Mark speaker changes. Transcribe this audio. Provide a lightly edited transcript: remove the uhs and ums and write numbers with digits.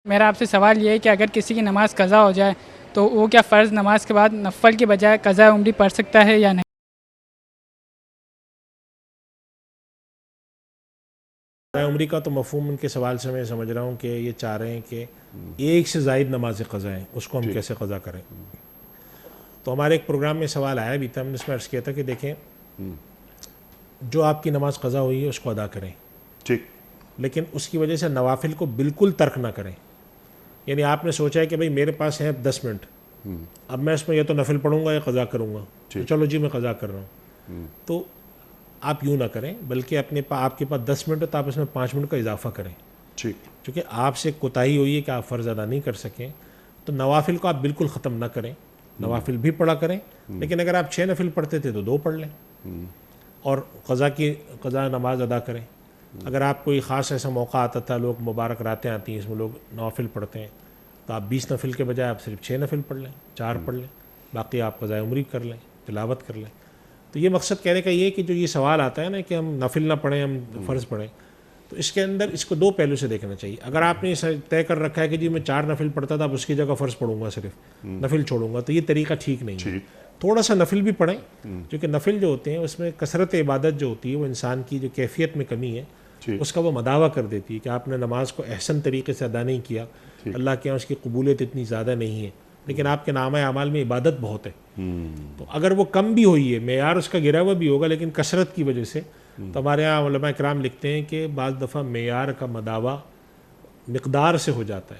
Speaker 1: میرا آپ سے سوال یہ ہے کہ اگر کسی کی نماز قضا ہو جائے تو وہ کیا فرض نماز کے بعد نفل کے بجائے قضا عمری پڑھ سکتا ہے یا نہیں؟
Speaker 2: قضاء عمری کا تو مفہوم ان کے سوال سے میں سمجھ رہا ہوں کہ یہ چاہ رہے ہیں کہ ایک سے زائد نماز قضا ہے اس کو ہم کیسے قضا کریں. تو ہمارے ایک پروگرام میں سوال آیا بھی تھا, ہم نے اس میں عرض کیا تھا کہ دیکھیں جو آپ کی نماز قضا ہوئی ہے اس کو ادا کریں,
Speaker 3: ٹھیک,
Speaker 2: لیکن اس کی وجہ سے نوافل کو بالکل ترک نہ کریں. یعنی آپ نے سوچا ہے کہ بھئی میرے پاس ہے 10 منٹ, اب میں اس میں یا تو نفل پڑھوں گا یا قضا کروں گا, تو چلو جی میں قضا کر رہا ہوں. تو آپ یوں نہ کریں, بلکہ آپ کے پاس 10 منٹ ہے تو آپ اس میں 5 منٹ کا اضافہ کریں.
Speaker 3: ٹھیک,
Speaker 2: چونکہ آپ سے کوتاہی ہوئی ہے کہ آپ فرض ادا نہیں کر سکیں, تو نوافل کو آپ بالکل ختم نہ کریں. نوافل بھی پڑھا کریں, لیکن اگر آپ 6 نفل پڑھتے تھے تو 2 پڑھ لیں, اور قضا نماز ادا کریں. اگر آپ کوئی خاص ایسا موقع آتا تھا, لوگ مبارک راتیں آتی ہیں اس میں لوگ نوافل پڑھتے ہیں, تو آپ 20 نفل کے بجائے آپ صرف 6 نفل پڑھ لیں, 4 پڑھ لیں, باقی آپ قضاء عمری کر لیں, تلاوت کر لیں. تو یہ مقصد کہنے کا یہ ہے کہ جو یہ سوال آتا ہے نا کہ ہم نفل نہ پڑھیں ہم فرض پڑھیں, تو اس کے اندر اس کو 2 پہلو سے دیکھنا چاہیے. اگر آپ نے طے کر رکھا ہے کہ جی میں 4 نفل پڑھتا تھا اب اس کی جگہ فرض پڑھوں گا, صرف نفل چھوڑوں گا, تو یہ طریقہ ٹھیک نہیں ہے. تھوڑا سا نفل بھی پڑھیں, کیونکہ نفل جو ہوتے ہیں اس میں کثرت عبادت جو ہوتی ہے وہ انسان کی جو کیفیت میں کمی ہے اس کا وہ مداوع کر دیتی ہے کہ آپ نے نماز کو احسن طریقے سے ادا نہیں کیا, اللہ کے یہاں اس کی قبولیت اتنی زیادہ نہیں ہے, لیکن آپ کے نامہ اعمال میں عبادت بہت ہے. تو اگر وہ کم بھی ہوئی ہے, معیار اس کا گرا ہوا بھی ہوگا, لیکن کثرت کی وجہ سے, تو ہمارے یہاں علماء کرام لکھتے ہیں کہ بعض دفعہ معیار کا مداوع مقدار سے ہو جاتا ہے.